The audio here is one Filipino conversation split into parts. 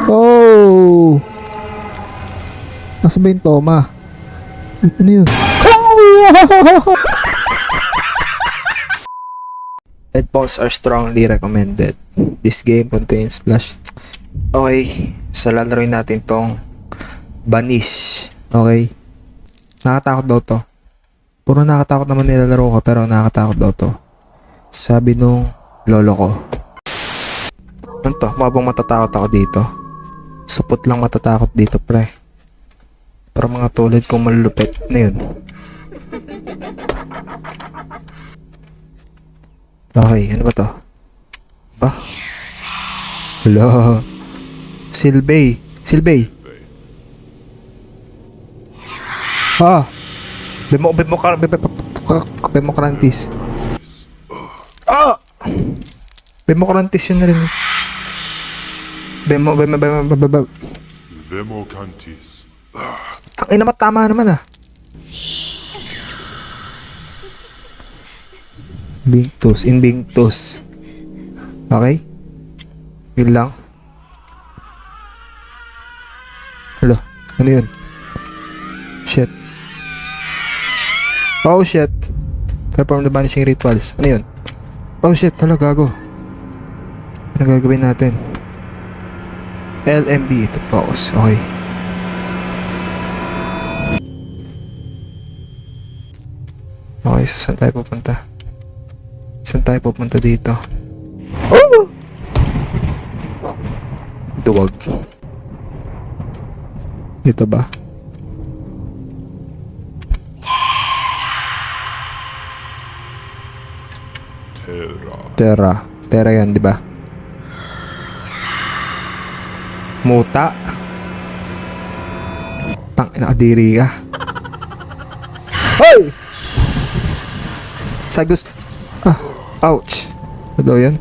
Oh! Nasa ba yung Toma? Ano yun? Headphones are strongly recommended. This game contains flash. Okay, so lalaroin natin tong Banish. Okay? Nakatakot daw to. Puro nakatakot naman nilalaro ko, pero nakatakot daw to. Sabi nung lolo ko. Ano to? Mabang matatakot ako dito. Supot lang matatakot dito, pre. Para mga tulad kong malulupit na yun. Okay, ano ba to? Ba? Hala. Silbay. Silbay. Ha? Bemokrantis. Ah! Bemokrantis yun na rin. Bemokrantis. Tangina, tama naman ah. Invictus, Invictus. Okay? Yun lang. Hello, ano yun? Shit. Oh shit. Perform the banishing rituals. Ano yun? Oh shit, hala, gago. Ano gagawin natin? LMB to focus. Okay. Okay, so saan tayo pupunta? Saan tayo pupunta dito? Oh! Duwag. Dito ba? Terra. Terra yan, di ba? Muta. Tangina, kadiri ka. Hoy! Sagus. Ah, ouch. Ano daw yan?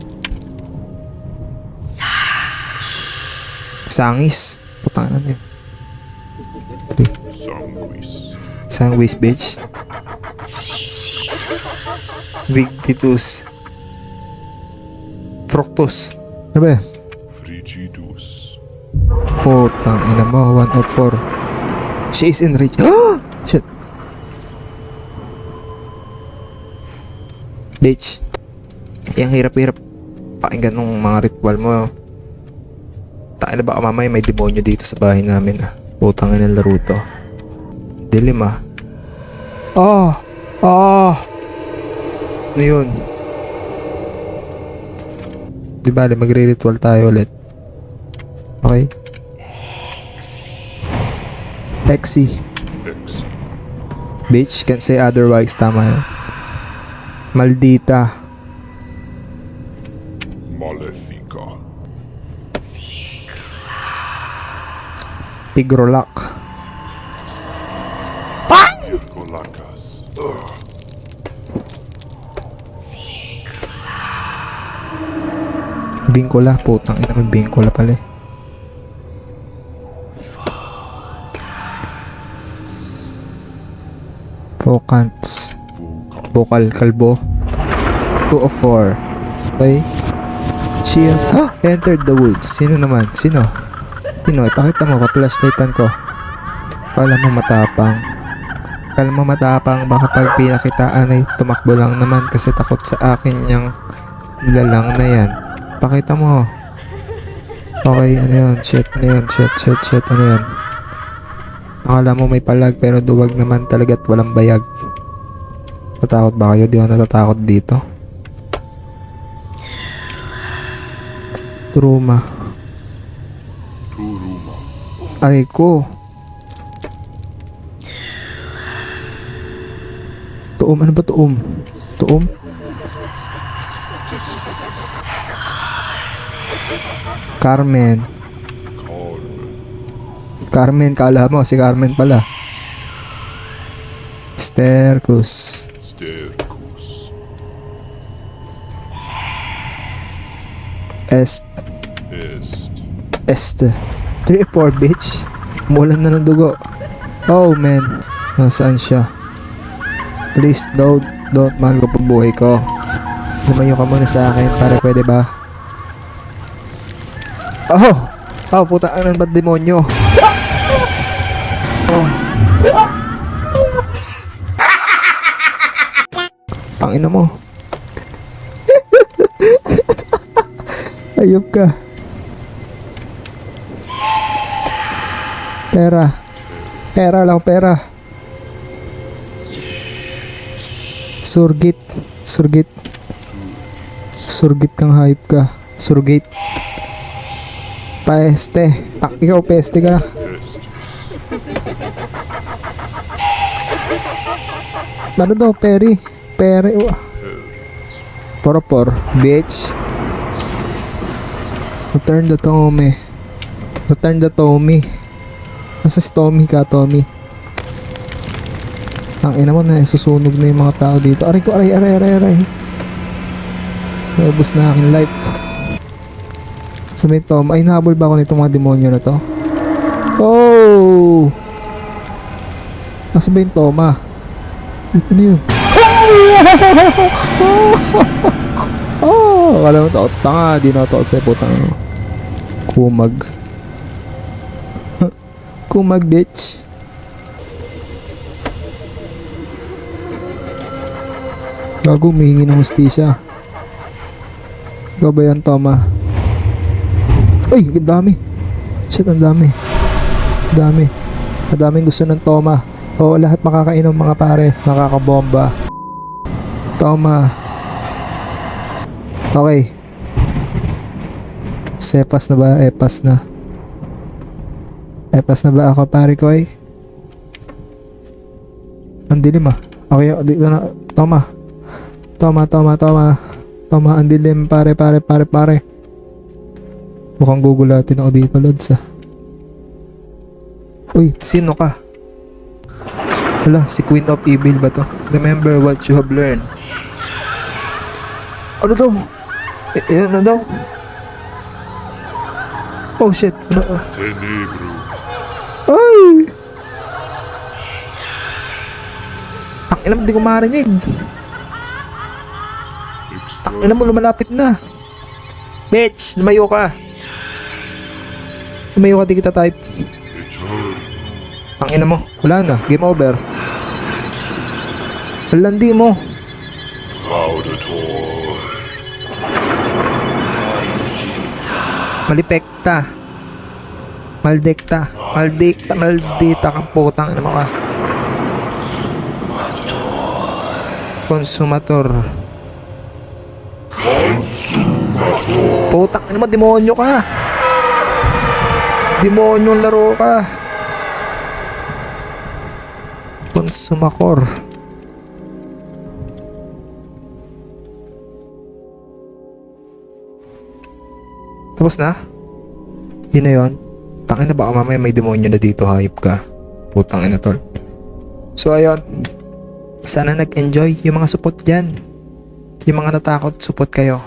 Sangis. Putang na yun. 3. Sanguis. Sanguis, bitch. Victitus. Fructus. Ano ba yan? Frigidus. Putang ina mo. 1 of 4. She is enriched. Ah! Shit. Bitch. Yang hirap-hirap pakinggan ng mga ritual mo. Tayo na baka mamaya may demonyo dito sa bahay namin ah. Putang ina, laro to. Dilim ah. Ah! Ah! Ano yun? Di bale, magre-ritual tayo ulit. Okay? Exi. Ex. Bitch, can't say otherwise. Tama yun. Maldita. Malefica. Pigrolak. Colacas. Bingkola. Putang ina, may bingkola pala eh. Vocants. Vocal kalbo. 2 of 4. Okay. She has entered the woods. Sino naman? Sino? Sino? Ipakita mo. Pa-flashlightan ko. Kala mo matapang. Kala mo matapang. Baka pag pinakitaan ay tumakbo lang naman kasi takot sa akin yung lalang na yan. Pakita mo. Okay, ano yun? Shit, ano yun? Shit, ano yun? Akala mo may palag pero duwag naman talaga at walang bayag. Natakot ba kayo? Di ako natatakot dito. Turuma. Aray ko. Tuom, ano ba tuom? Tuom? Carmen. Carmen, kala mo si Carmen pala. Stercus. Stercus. Est. Est. 3 4 bitch. Mulan na ng dugo. Oh man. Nasaan siya? Please don't mahal ko pag buhay ko. Lumayo ka muna sa akin para pwede ba? Oh! Oh, puta, ano ba demonyo? Oh. Tangina mo. Ayop ka. Pera. Pera lang, pera. Surgit. Surgit. Surgit kang hype ka. Surgit. Peste. Ikaw, peste ka. Ano daw, peri? Peri. Poropor. Bitch. Return the Tommy. Return the Tommy. Nasa si Tommy ka, Tommy? Ang ina mo na, susunog na yung mga tao dito. Aray ko, aray. Naubos na aking life. Sabi ni Tom, ay nahabol ba ako nitong mga demonyo na to? Oh! Nasa ba yung Toma? Ano yun? Oh! Wala mo takot. Tanga, di na takot sa'yo, putang ano. Kumag. Kumag, bitch. Bago humihingi ng hustisya. Ikaw ba yan, Toma? Ay, ang dami. Shit, ang dami. Dami. Ang daming gusto ng Toma. Oo, lahat makakainom mga pare. Makakabomba. Toma. Okay. Sepas na ba? Epas na. Epas na ba ako, pare ko ay? Ang dilim ah. Okay, dito na. Toma. Toma, ang dilim, pare. Mukhang gugulatin ako dito, Lods ah. Uy, sino ka? Wala, si Queen of Evil ba to? Remember what you have learned. Ano daw? Ano daw? Oh shit. Ano? Tenebru. Ay! Tangina mo, di ko marinig. Tangina mo, lumalapit na. Bitch, lumayo ka. Lumayo ka, di kita type. Return. Tangina mo, wala na. Game over. Landi mo. Laudator. Malipekta. Maldita kang putang ina mo ka. Consumator. Putang ina mo, demonyo ka. Demonyong laro ka. Consumator. Tapos na? Yun na yun. Tangin na baka mamaya may demonyo na dito, hype ka. Putang ina tol. So ayun. Sana nag-enjoy yung mga support dyan. Yung mga natakot, support kayo.